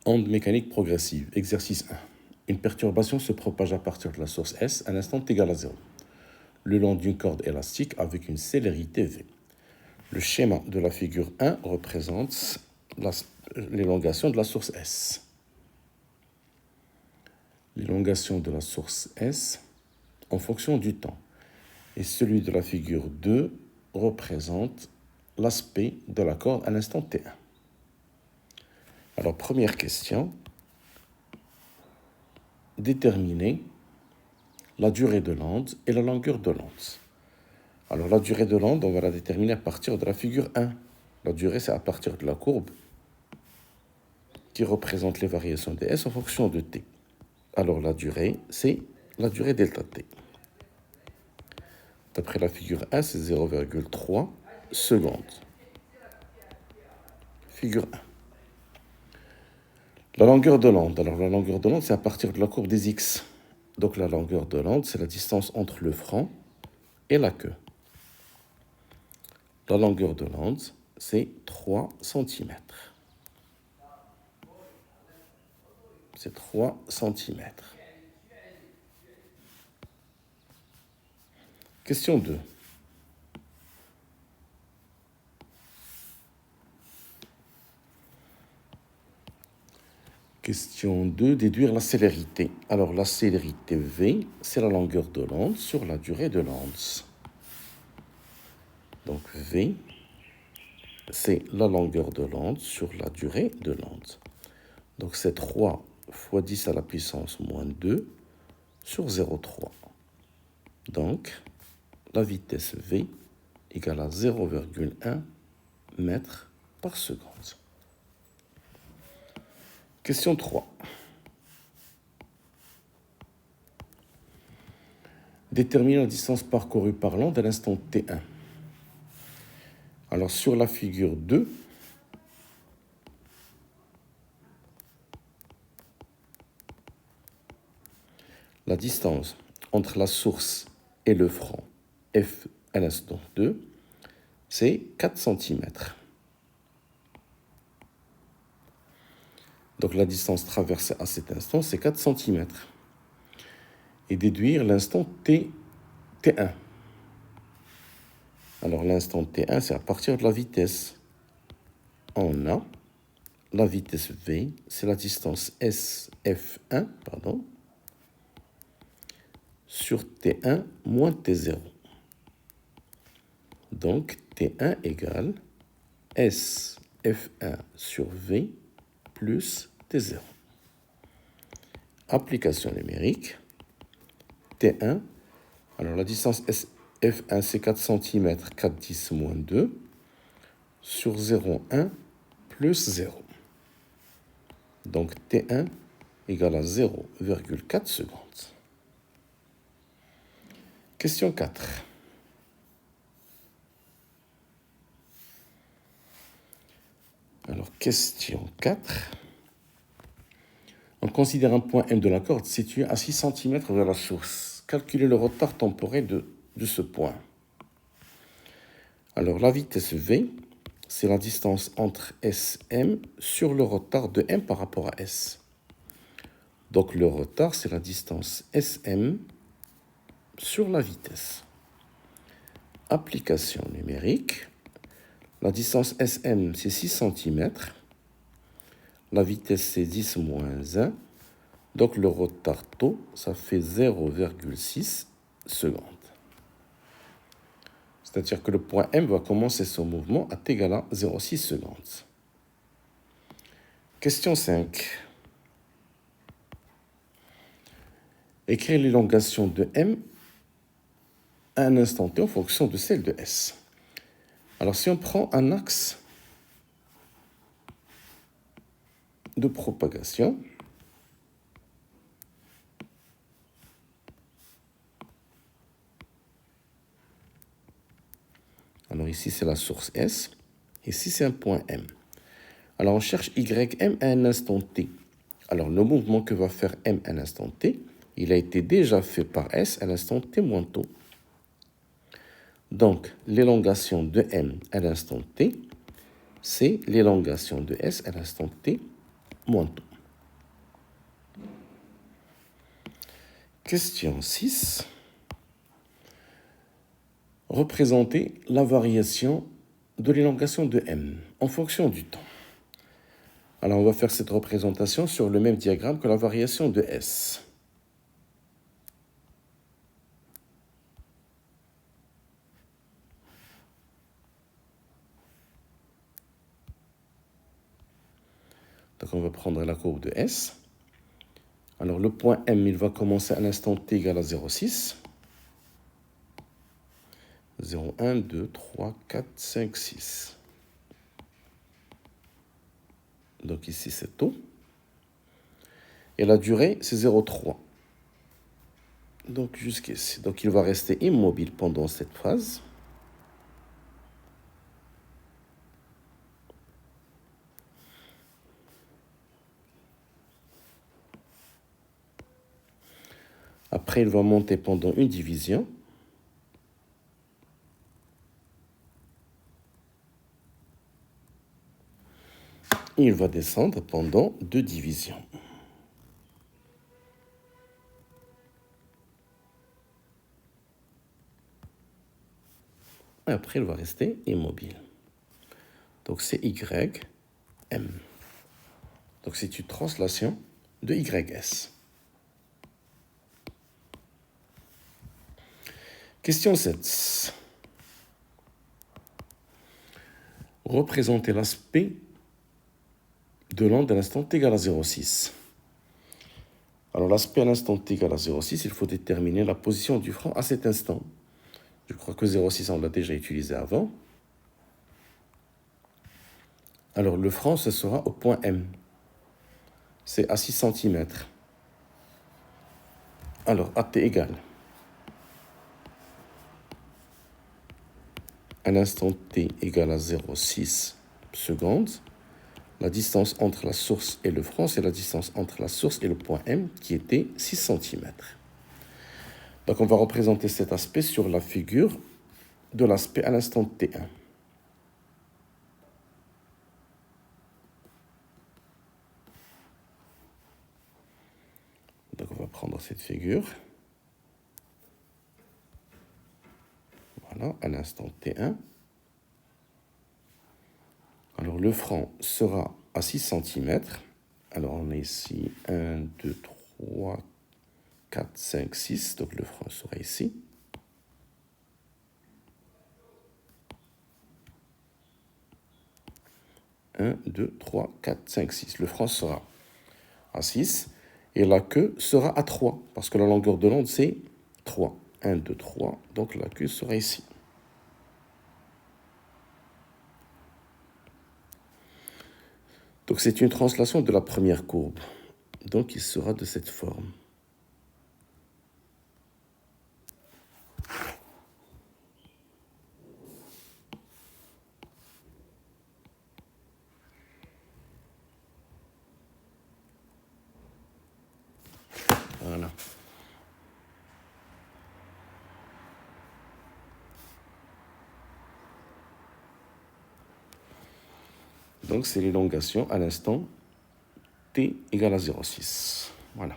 Onde mécanique progressive. Exercice 1. Une perturbation se propage à partir de la source S à un instant égal à 0, le long d'une corde élastique avec une célérité V. Le schéma de la figure 1 représente l'élongation de la source S. L'élongation de la source S en fonction du temps. Et celui de la figure 2 représente l'aspect de la corde à l'instant T1. Alors, première question. Déterminer la durée de l'onde et la longueur de l'onde. Alors, la durée de l'onde, on va la déterminer à partir de la figure 1. La durée, c'est à partir de la courbe qui représente les variations de S en fonction de T. Alors, la durée, c'est la durée delta T. D'après la figure 1, c'est 0,3 secondes. Figure 1. La longueur de l'onde. Alors, la longueur de l'onde, c'est à partir de la courbe des X. Donc, la longueur de l'onde, c'est la distance entre le front et la queue. La longueur de l'onde, c'est 3 cm. C'est 3 cm. Question 2. Question 2, déduire la célérité. Alors, la célérité V, c'est la longueur de l'onde sur la durée de l'onde. Donc, V, c'est la longueur de l'onde sur la durée de l'onde. Donc, c'est 3 fois 10 à la puissance moins 2 sur 0,3. Donc, la vitesse V égale à 0,1 mètres par seconde. Question 3. Déterminer la distance parcourue par l'onde à l'instant T1. Alors, sur la figure 2, la distance entre la source et le front F à l'instant 2, c'est 4 cm. Donc, la distance traversée à cet instant, c'est 4 cm. Et déduire l'instant T1. Alors, l'instant T1, c'est à partir de la vitesse. On a la vitesse V, c'est la distance SF1, sur T1 moins T0. Donc, T1 égale SF1 sur V plus T0. Application numérique. T1, alors la distance F1, c'est 4 cm, 4 10 moins 2, sur 0,1 plus 0. Donc, T1 égale à 0,4 secondes. Question 4. Alors, question 4. On considère un point M de la corde situé à 6 cm de la source. Calculez le retard temporel de ce point. Alors, la vitesse V, c'est la distance entre SM sur le retard de M par rapport à S. Donc, le retard, c'est la distance SM sur la vitesse. Application numérique. La distance SM, c'est 6 cm. La vitesse, c'est 10 moins 1. Donc, le retard taux, ça fait 0,6 secondes. C'est-à-dire que le point M va commencer son mouvement à t égale à 0,6 secondes. Question 5. Écrire l'élongation de M à un instant t en fonction de celle de S. Alors, si on prend un axe de propagation, alors ici c'est la source S, ici c'est un point M. Alors on cherche YM à un instant T. Alors le mouvement que va faire M à un instant T, il a été déjà fait par S à l'instant T moins tôt. Donc l'élongation de M à l'instant T, c'est l'élongation de S à l'instant T moins tôt. Question 6. Représenter la variation de l'élongation de m en fonction du temps. Alors, on va faire cette représentation sur le même diagramme que la variation de S. Donc, on va prendre la courbe de S. Alors, le point M, il va commencer à l'instant t égale à 0,6. 0, 1, 2, 3, 4, 5, 6. Donc, ici, c'est taux. Et la durée, c'est 0,3. Donc, jusqu'ici. Donc, il va rester immobile pendant cette phase. Après, il va monter pendant une division. Et il va descendre pendant 2 divisions. Et après, il va rester immobile. Donc, c'est YM. Donc, c'est une translation de YS. Question 7. Représenter l'aspect de l'onde à l'instant t égale à 0,6. Alors, l'aspect à l'instant t égale à 0,6, il faut déterminer la position du franc à cet instant. Je crois que 0,6, on l'a déjà utilisé avant. Alors, le franc, ce sera au point M. C'est à 6 cm. Alors, AT égale. À l'instant t égale à 0,6 secondes. La distance entre la source et le franc, c'est la distance entre la source et le point M, qui était 6 cm. Donc, on va représenter cet aspect sur la figure de l'aspect à l'instant T1. Donc, on va prendre cette figure. Voilà, à l'instant T1. Alors, le franc sera à 6 cm. Alors, on est ici 1, 2, 3, 4, 5, 6. Donc, le franc sera ici. Un, 2, 3, 4, 5, 6. Le franc sera à 6. Et la queue sera à 3. Parce que la longueur de l'onde, c'est 3. 1, 2, 3. Donc, la queue sera ici. Donc, c'est une translation de la première courbe. Donc, il sera de cette forme. Voilà. Donc, c'est l'élongation à l'instant t égale à 0,6. Voilà.